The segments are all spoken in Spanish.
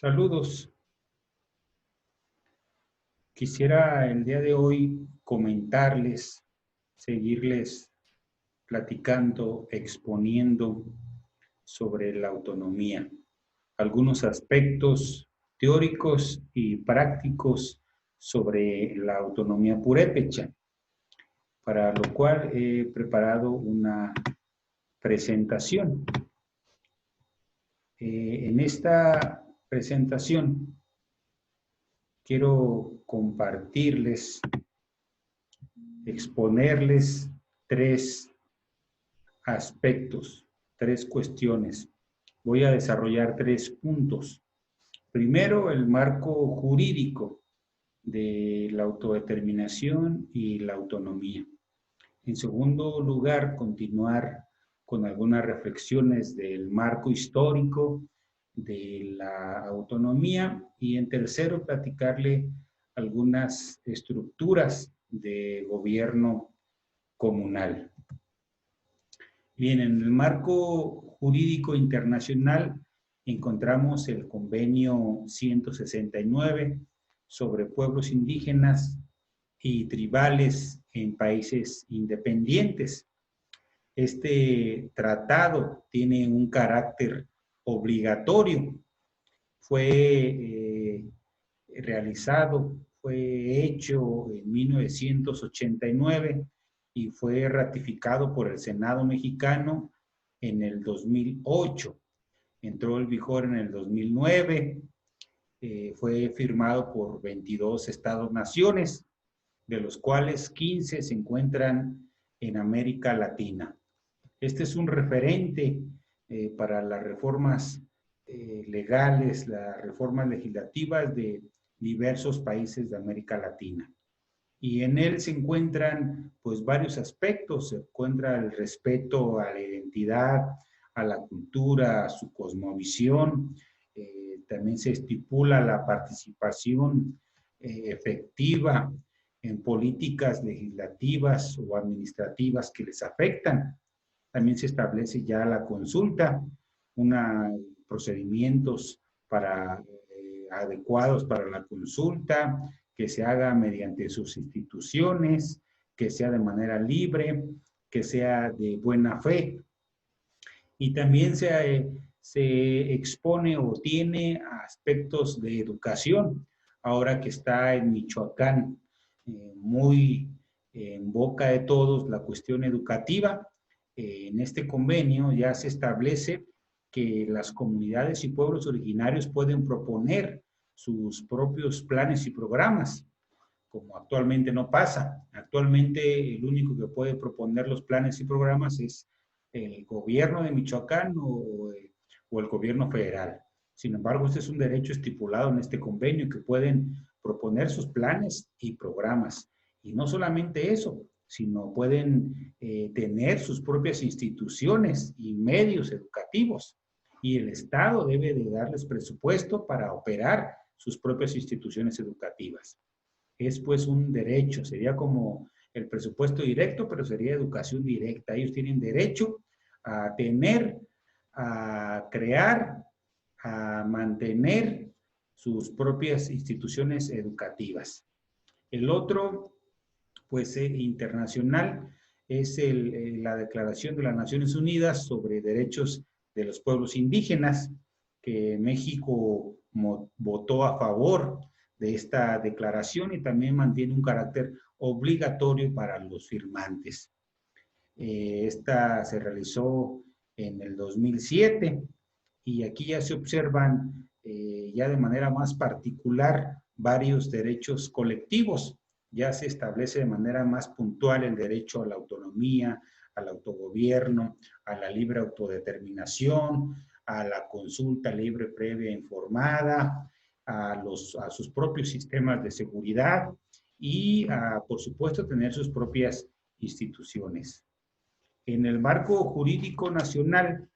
Saludos. Quisiera el día de hoy comentarles, seguirles platicando, exponiendo sobre la autonomía. Algunos aspectos teóricos y prácticos sobre la autonomía purépecha, para lo cual he preparado una presentación. En esta presentación quiero compartirles, exponerles tres aspectos, tres cuestiones. Voy a desarrollar tres puntos. Primero, el marco jurídico de la autodeterminación y la autonomía. En segundo lugar, continuar con algunas reflexiones del marco histórico de la autonomía y en tercero, platicarle algunas estructuras de gobierno comunal. Bien, en el marco jurídico internacional encontramos el convenio 169 sobre pueblos indígenas y tribales en países independientes. Este tratado tiene un carácter obligatorio. Fue fue hecho en 1989 y fue ratificado por el Senado mexicano en el 2008. Entró en vigor en el 2009. Fue firmado por 22 estados-naciones, de los cuales 15 se encuentran en América Latina. Este es un referente para las reformas legales, las reformas legislativas de diversos países de América Latina. Y en él se encuentran pues varios aspectos. Se encuentra el respeto a la identidad, a la cultura, a su cosmovisión. También se estipula la participación efectiva en políticas legislativas o administrativas que les afectan. También se establece ya la consulta, procedimientos adecuados para la consulta, que se haga mediante sus instituciones, que sea de manera libre, que sea de buena fe. Y también se expone o tiene aspectos de educación, ahora que está en Michoacán muy en boca de todos la cuestión educativa. En este convenio ya se establece que las comunidades y pueblos originarios pueden proponer sus propios planes y programas, como actualmente no pasa. Actualmente el único que puede proponer los planes y programas es el gobierno de Michoacán o el gobierno federal. Sin embargo, este es un derecho estipulado en este convenio, que pueden proponer sus planes y programas. Y no solamente eso, sino pueden tener sus propias instituciones y medios educativos. Y el Estado debe de darles presupuesto para operar sus propias instituciones educativas. Es pues un derecho, sería como el presupuesto directo, pero sería educación directa. Ellos tienen derecho a tener, a crear, a mantener sus propias instituciones educativas. El otro, pues internacional, es la Declaración de las Naciones Unidas sobre Derechos de los Pueblos Indígenas, que México votó a favor de esta declaración y también mantiene un carácter obligatorio para los firmantes. Esta se realizó en el 2007 y aquí ya se observan ya de manera más particular varios derechos colectivos. Ya se establece de manera más puntual el derecho a la autonomía, al autogobierno, a la libre autodeterminación, a la consulta libre, previa e informada, a sus propios sistemas de seguridad y, por supuesto, tener sus propias instituciones. En el marco jurídico nacional,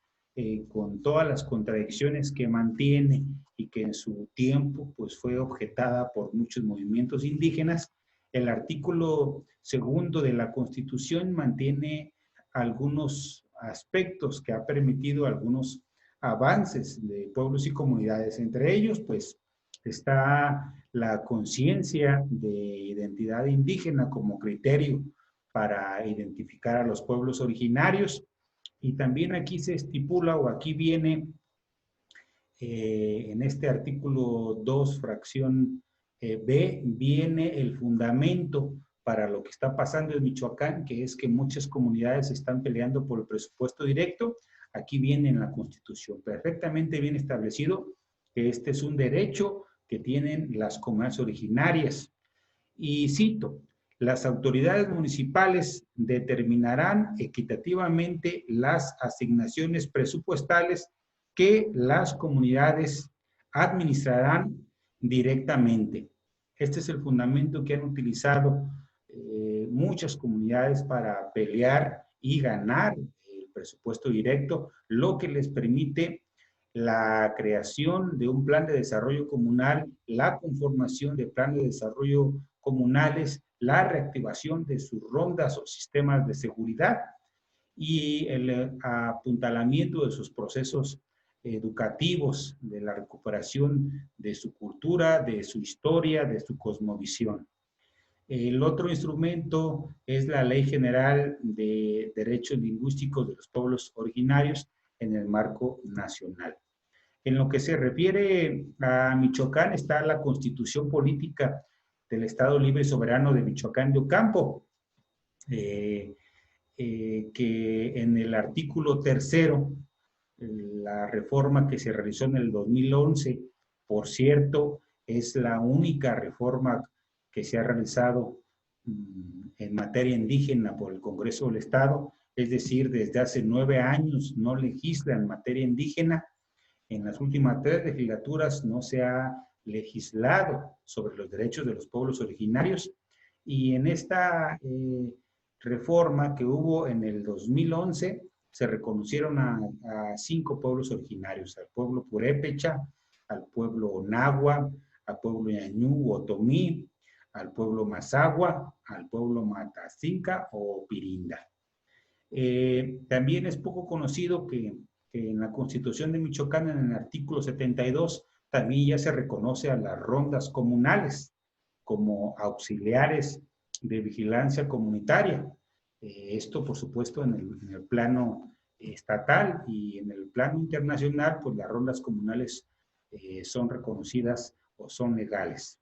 con todas las contradicciones que mantiene y que en su tiempo pues, fue objetada por muchos movimientos indígenas, el artículo 2 de la Constitución mantiene algunos aspectos que ha permitido a algunos avances de pueblos y comunidades. Entre ellos, pues, está la conciencia de identidad indígena como criterio para identificar a los pueblos originarios. Y también aquí se estipula, o aquí viene, en este artículo 2, fracción B, viene el fundamento para lo que está pasando en Michoacán, que es que muchas comunidades están peleando por el presupuesto directo. Aquí viene en la Constitución perfectamente bien establecido que este es un derecho que tienen las comunidades originarias. Y cito, las autoridades municipales determinarán equitativamente las asignaciones presupuestales que las comunidades administrarán directamente. Este es el fundamento que han utilizado muchas comunidades para pelear y ganar el presupuesto directo, lo que les permite la creación de un plan de desarrollo comunal, la conformación de planes de desarrollo comunales, la reactivación de sus rondas o sistemas de seguridad y el apuntalamiento de sus procesos educativos, de la recuperación de su cultura, de su historia, de su cosmovisión. El otro instrumento es la Ley General de Derechos Lingüísticos de los Pueblos Originarios en el marco nacional. En lo que se refiere a Michoacán está la Constitución Política del Estado Libre y Soberano de Michoacán de Ocampo, que en el artículo 3º, la reforma que se realizó en el 2011, por cierto, es la única reforma que se ha realizado en materia indígena por el Congreso del Estado, es decir, desde hace 9 años no legisla en materia indígena. En las últimas 3 legislaturas no se ha legislado sobre los derechos de los pueblos originarios, y en esta reforma que hubo en el 2011 se reconocieron a 5 pueblos originarios: al pueblo purépecha, al pueblo nahua, al pueblo ñañú o otomí, al pueblo mazahua, al pueblo matacinca o pirinda. También es poco conocido que en la Constitución de Michoacán, en el artículo 72, también ya se reconoce a las rondas comunales como auxiliares de vigilancia comunitaria. Esto, por supuesto, en el plano estatal, y en el plano internacional, pues las rondas comunales son reconocidas o son legales.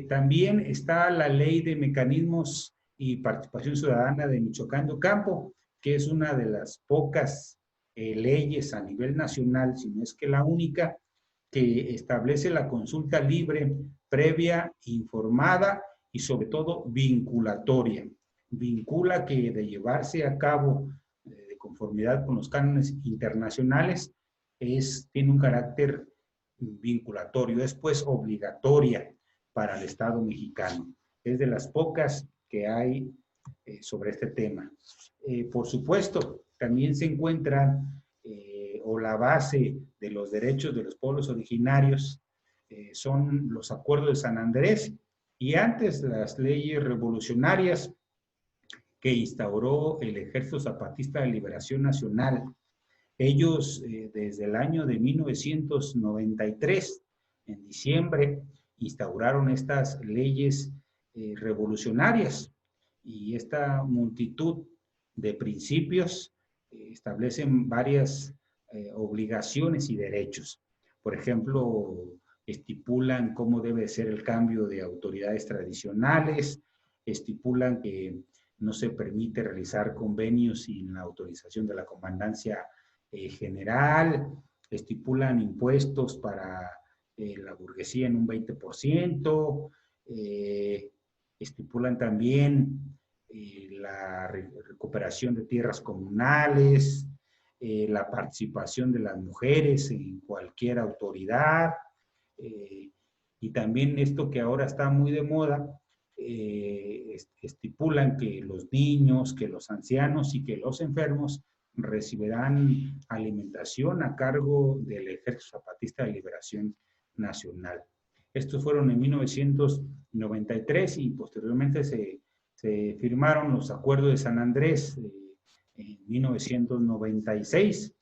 También está la Ley de Mecanismos y Participación Ciudadana de Michoacán de Ocampo, que es una de las pocas leyes a nivel nacional, si no es que la única, que establece la consulta libre, previa, informada y sobre todo vinculatoria. Vincula que, de llevarse a cabo de conformidad con los cánones internacionales, tiene un carácter vinculatorio, es pues obligatoria para el Estado mexicano. Es de las pocas que hay sobre este tema. Por supuesto, también se encuentra, o la base de los derechos de los pueblos originarios, son los acuerdos de San Andrés, y antes las leyes revolucionarias que instauró el Ejército Zapatista de Liberación Nacional. Ellos, desde el año de 1993, en diciembre, instauraron estas leyes revolucionarias, y esta multitud de principios establecen varias obligaciones y derechos. Por ejemplo, estipulan cómo debe ser el cambio de autoridades tradicionales, estipulan que no se permite realizar convenios sin la autorización de la comandancia general, estipulan impuestos para la burguesía en un 20%, estipulan también la recuperación de tierras comunales, la participación de las mujeres en cualquier autoridad, y también esto que ahora está muy de moda, estipulan que los niños, que los ancianos y que los enfermos recibirán alimentación a cargo del Ejército Zapatista de Liberación Nacional. Estos fueron en 1993, y posteriormente se firmaron los acuerdos de San Andrés en 1996.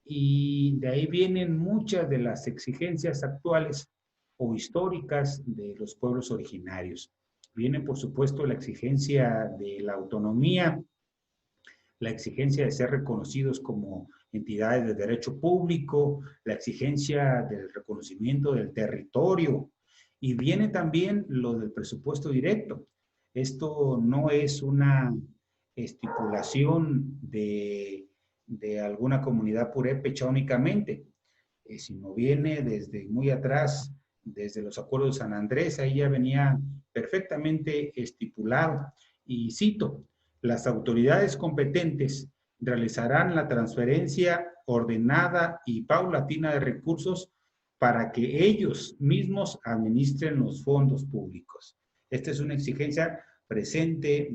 y de ahí vienen muchas de las exigencias actuales o históricas de los pueblos originarios. Viene, por supuesto, la exigencia de la autonomía, la exigencia de ser reconocidos como entidades de derecho público, la exigencia del reconocimiento del territorio, y viene también lo del presupuesto directo. Esto no es una estipulación de alguna comunidad purépecha únicamente, sino viene desde muy atrás, desde los acuerdos de San Andrés, ahí ya venía perfectamente estipulado. Y cito, las autoridades competentes realizarán la transferencia ordenada y paulatina de recursos para que ellos mismos administren los fondos públicos. Esta es una exigencia presente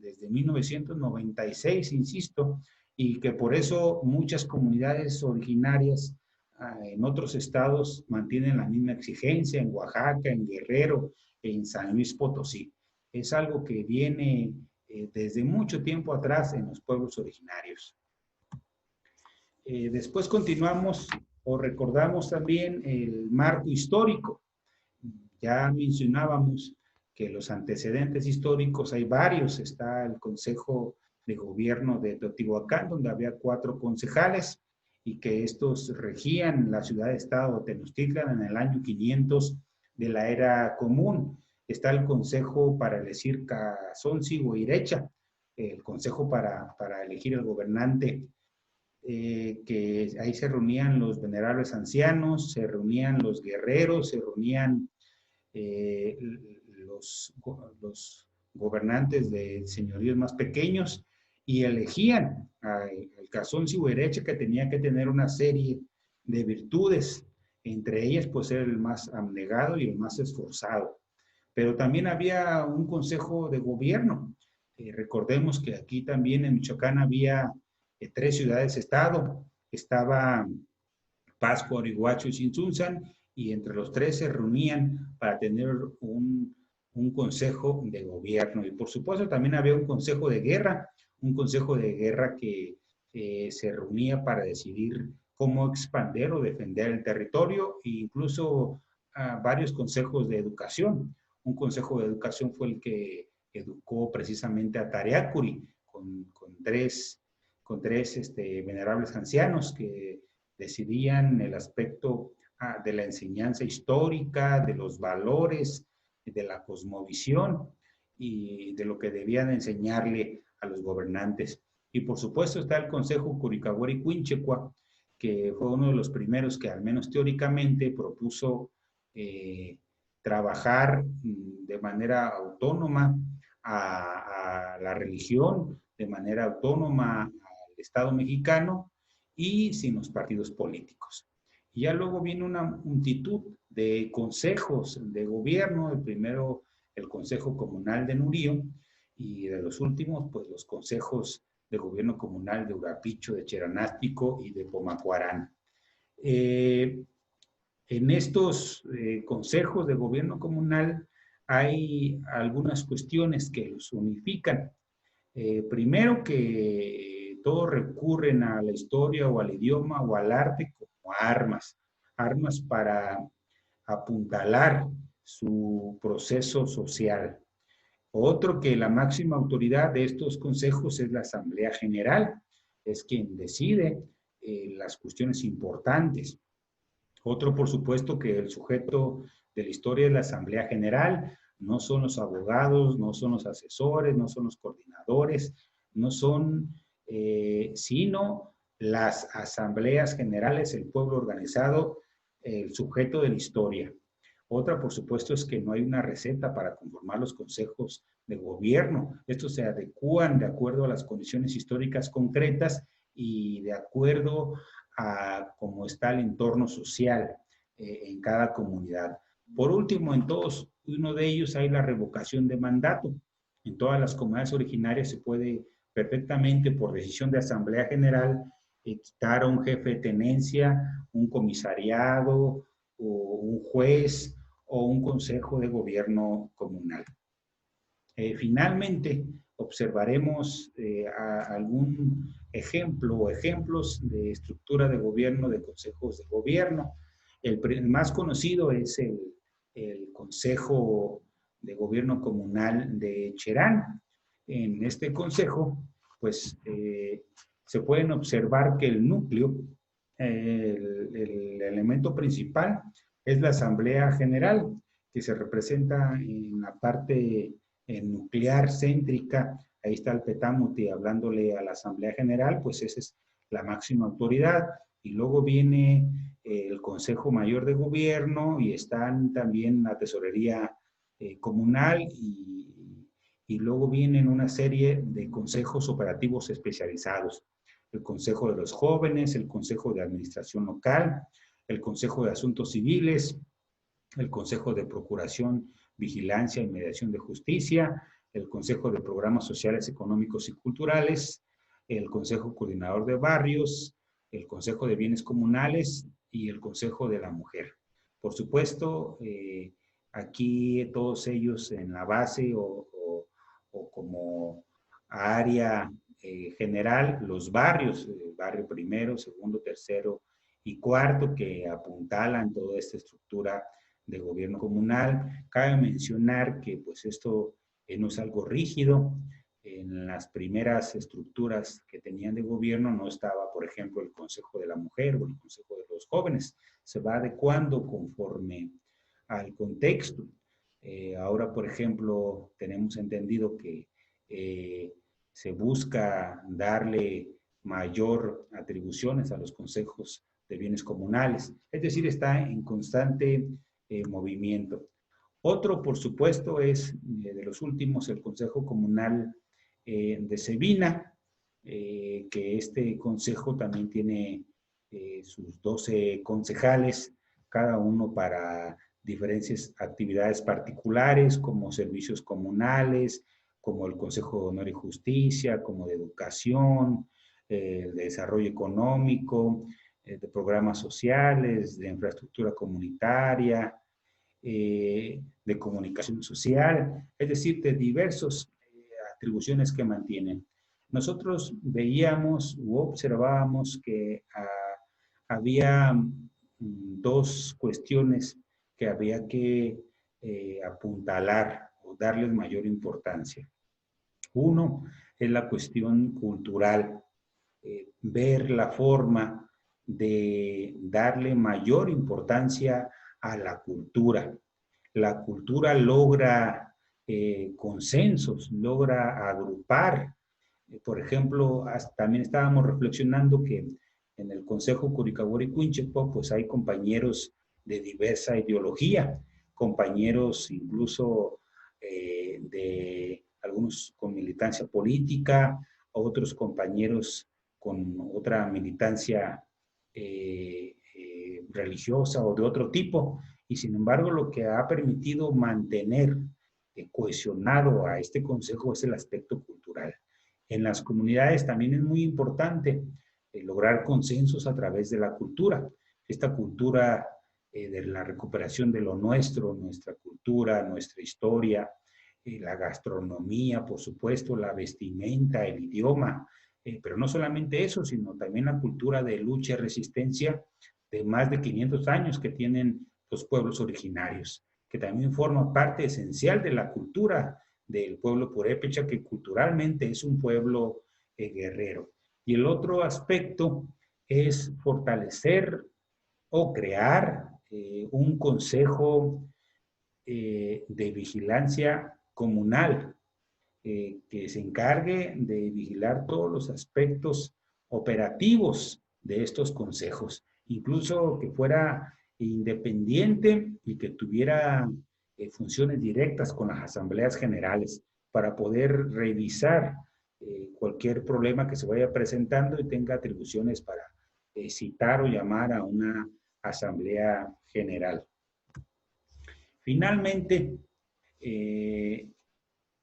desde 1996, insisto, y que por eso muchas comunidades originarias en otros estados mantienen la misma exigencia, en Oaxaca, en Guerrero, en San Luis Potosí. Es algo que viene desde mucho tiempo atrás en los pueblos originarios. Después continuamos o recordamos también el marco histórico. Ya mencionábamos que los antecedentes históricos hay varios. Está el Consejo de Gobierno de Teotihuacán, donde había 4 concejales y que estos regían la ciudad-estado de Tenochtitlan en el año 500 de la era común. Está el Consejo para elegir Cazontzigüeirecha, el Consejo para elegir el gobernante, que ahí se reunían los venerables ancianos, se reunían los guerreros, se reunían los gobernantes de señoríos más pequeños y elegían al Cazontzigüeirecha, que tenía que tener una serie de virtudes, entre ellas pues ser el más abnegado y el más esforzado. Pero también había un consejo de gobierno. Recordemos que aquí también en Michoacán había 3 ciudades-estado. Estaba Pátzcuaro, Iguacho y Tzintzuntzan, y entre los 3 se reunían para tener un consejo de gobierno. Y por supuesto también había un consejo de guerra que se reunía para decidir cómo expandir o defender el territorio, e incluso varios consejos de educación. Un consejo de educación fue el que educó precisamente a Tariacuri con tres venerables ancianos que decidían el aspecto de la enseñanza histórica, de los valores, de la cosmovisión y de lo que debían enseñarle a los gobernantes. Y por supuesto está el Consejo Curicahuari-Quinchecua, que fue uno de los primeros que al menos teóricamente propuso trabajar de manera autónoma a la religión, de manera autónoma al Estado mexicano y sin los partidos políticos. Y ya luego viene una multitud de consejos de gobierno, el primero el Consejo Comunal de Nurío, y de los últimos, pues los consejos de gobierno comunal de Urapicho, de Cheranástico y de Pomacuarán. En estos consejos de gobierno comunal hay algunas cuestiones que los unifican. Primero, que todos recurren a la historia o al idioma o al arte como armas para apuntalar su proceso social. Otro, que la máxima autoridad de estos consejos es la Asamblea General, es quien decide las cuestiones importantes. Otro, por supuesto, que el sujeto de la historia es la Asamblea General, no son los abogados, no son los asesores, no son los coordinadores, no son, sino las asambleas generales, el pueblo organizado, el sujeto de la historia. Otra, por supuesto, es que no hay una receta para conformar los consejos de gobierno. Estos se adecúan de acuerdo a las condiciones históricas concretas y de acuerdo a cómo está el entorno social en cada comunidad. Por último, en todos uno de ellos hay la revocación de mandato. En todas las comunidades originarias se puede perfectamente, por decisión de Asamblea General, quitar a un jefe de tenencia, un comisariado, o un juez o un consejo de gobierno comunal. Finalmente, observaremos algún ejemplo o ejemplos de estructura de gobierno, de consejos de gobierno. El más conocido es el Consejo de Gobierno Comunal de Cherán. En este consejo, pues, se pueden observar que el núcleo, el elemento principal, es la Asamblea General, que se representa en la parte nuclear céntrica. Ahí está el Petamuti hablándole a la Asamblea General, pues esa es la máxima autoridad. Y luego viene el Consejo Mayor de Gobierno y están también la Tesorería Comunal y luego vienen una serie de consejos operativos especializados. El Consejo de los Jóvenes, el Consejo de Administración Local, el Consejo de Asuntos Civiles, el Consejo de Procuración, Vigilancia y Mediación de Justicia, el Consejo de Programas Sociales, Económicos y Culturales, el Consejo Coordinador de Barrios, el Consejo de Bienes Comunales y el Consejo de la Mujer. Por supuesto, aquí todos ellos en la base o como área general, los barrios, barrio primero, segundo, tercero y cuarto, que apuntalan toda esta estructura de gobierno comunal. Cabe mencionar que pues esto no es algo rígido. En las primeras estructuras que tenían de gobierno no estaba, por ejemplo, el Consejo de la Mujer o el Consejo de los Jóvenes. Se va adecuando conforme al contexto. Ahora, por ejemplo, tenemos entendido que se busca darle mayor atribuciones a los consejos de bienes comunales. Es decir, está en constante movimiento. Otro, por supuesto, es de los últimos, el Consejo Comunal de Sebina, que este consejo también tiene sus 12 concejales, cada uno para diferentes actividades particulares, como servicios comunales, como el Consejo de Honor y Justicia, como de Educación, de Desarrollo Económico, de programas sociales, de infraestructura comunitaria, de comunicación social, es decir, de diversas atribuciones que mantienen. Nosotros veíamos u observábamos que había dos cuestiones que había que apuntalar o darles mayor importancia. Uno es la cuestión cultural, ver la forma de darle mayor importancia a la cultura. La cultura logra consensos, logra agrupar. Por ejemplo, también estábamos reflexionando que en el Consejo Curicahuari-Cuinchepo, pues hay compañeros de diversa ideología, compañeros incluso de algunos con militancia política, otros compañeros con otra militancia religiosa o de otro tipo, y sin embargo lo que ha permitido mantener cohesionado a este consejo es el aspecto cultural. En las comunidades también es muy importante lograr consensos a través de la cultura. Esta cultura de la recuperación de lo nuestro, nuestra cultura, nuestra historia, la gastronomía, por supuesto, la vestimenta, el idioma, pero no solamente eso, sino también la cultura de lucha y resistencia de más de 500 años que tienen los pueblos originarios, que también forma parte esencial de la cultura del pueblo purépecha, que culturalmente es un pueblo guerrero. Y el otro aspecto es fortalecer o crear un consejo de vigilancia comunal que se encargue de vigilar todos los aspectos operativos de estos consejos, incluso que fuera independiente y que tuviera funciones directas con las asambleas generales para poder revisar cualquier problema que se vaya presentando y tenga atribuciones para citar o llamar a una asamblea general. Finalmente,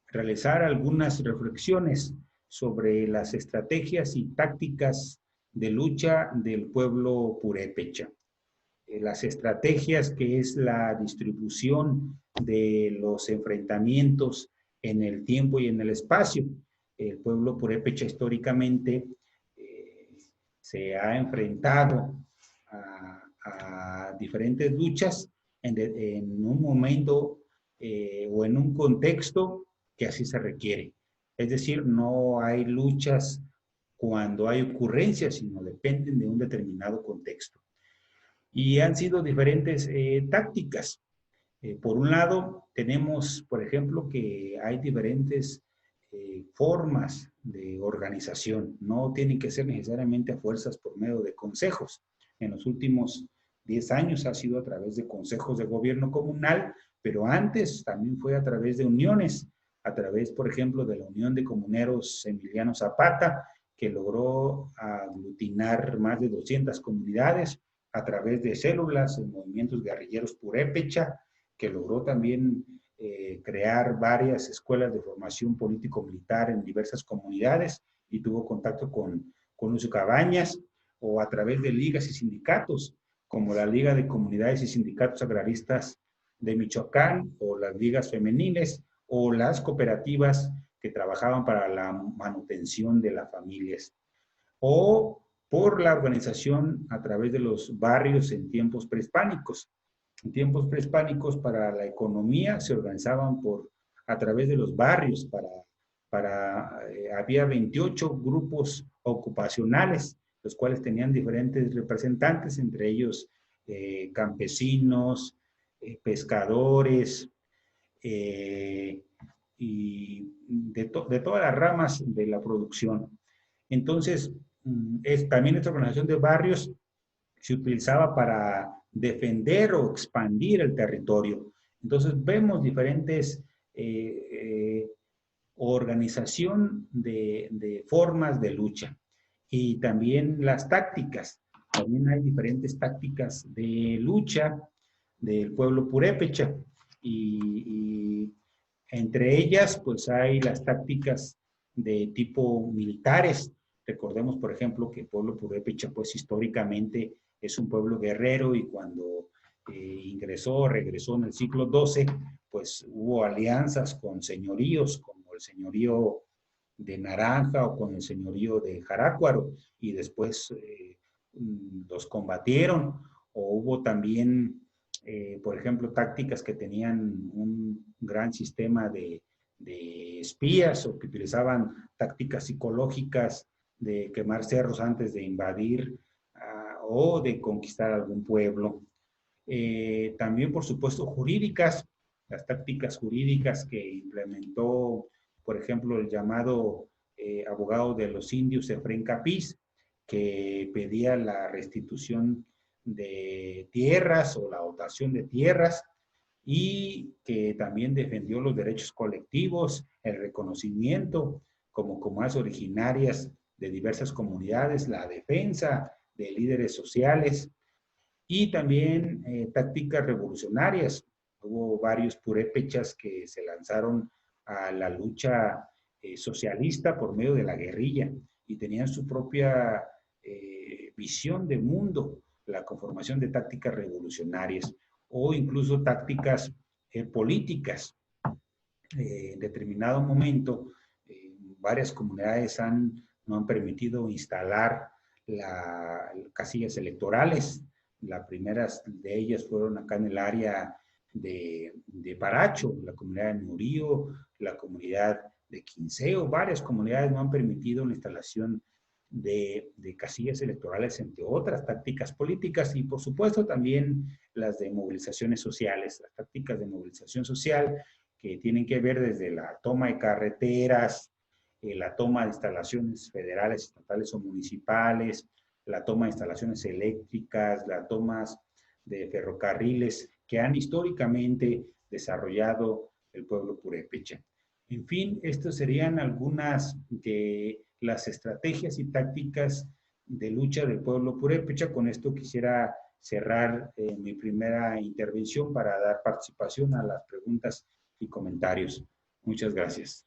realizar algunas reflexiones sobre las estrategias y tácticas de lucha del pueblo purépecha. Las estrategias, que es la distribución de los enfrentamientos en el tiempo y en el espacio. el pueblo purépecha históricamente se ha enfrentado a diferentes luchas en un momento o en un contexto que así se requiere. Es decir, no hay luchas cuando hay ocurrencias, sino dependen de un determinado contexto. Y han sido diferentes tácticas. Por un lado, tenemos, por ejemplo, que hay diferentes formas de organización. No tienen que ser necesariamente a fuerzas por medio de consejos. En los últimos 10 años ha sido a través de consejos de gobierno comunal, pero antes también fue a través de uniones, a través, por ejemplo, de la Unión de Comuneros Emiliano Zapata, que logró aglutinar más de 200 comunidades, a través de células en movimientos guerrilleros purépecha, que logró también crear varias escuelas de formación político-militar en diversas comunidades y tuvo contacto con Lucio Cabañas, o a través de ligas y sindicatos, como la Liga de Comunidades y Sindicatos Agraristas de Michoacán, o las ligas femeniles, o las cooperativas que trabajaban para la manutención de las familias, o por la organización a través de los barrios en tiempos prehispánicos. En tiempos prehispánicos, para la economía se organizaban a través de los barrios, había 28 grupos ocupacionales, los cuales tenían diferentes representantes, entre ellos campesinos, pescadores, y de todas las ramas de la producción. Entonces, también esta organización de barrios se utilizaba para defender o expandir el territorio. Entonces, vemos diferentes organización de formas de lucha. Y también las tácticas. También hay diferentes tácticas de lucha del pueblo purépecha. Y entre ellas, pues hay las tácticas de tipo militares. Recordemos, por ejemplo, que el pueblo purépecha, pues históricamente es un pueblo guerrero, y cuando regresó en el siglo XII, pues hubo alianzas con señoríos, como el señorío de Naranja o con el señorío de Jarácuaro, y después los combatieron. O hubo también, por ejemplo, tácticas que tenían un gran sistema de espías, o que utilizaban tácticas psicológicas de quemar cerros antes de invadir o de conquistar algún pueblo. También, por supuesto, jurídicas, las tácticas jurídicas que implementó, por ejemplo, el llamado abogado de los indios, Efrén Capiz, que pedía la restitución de tierras o la dotación de tierras, y que también defendió los derechos colectivos, el reconocimiento como comunidades originarias de diversas comunidades, la defensa de líderes sociales, y también tácticas revolucionarias. Hubo varios purépechas que se lanzaron a la lucha socialista por medio de la guerrilla, y tenían su propia visión de mundo, la conformación de tácticas revolucionarias, o incluso tácticas políticas. En determinado momento, varias comunidades no han permitido instalar casillas electorales. Las primeras de ellas fueron acá en el área de Paracho, la comunidad de Murillo, la comunidad de Quinceo. Varias comunidades no han permitido la instalación de casillas electorales, entre otras tácticas políticas, y por supuesto también las de movilizaciones sociales, las tácticas de movilización social que tienen que ver desde la toma de carreteras, la toma de instalaciones federales, estatales o municipales, la toma de instalaciones eléctricas, las tomas de ferrocarriles que han históricamente desarrollado el pueblo purépecha. En fin, estas serían algunas de las estrategias y tácticas de lucha del pueblo purépecha. Con esto quisiera cerrar mi primera intervención para dar participación a las preguntas y comentarios. Muchas gracias.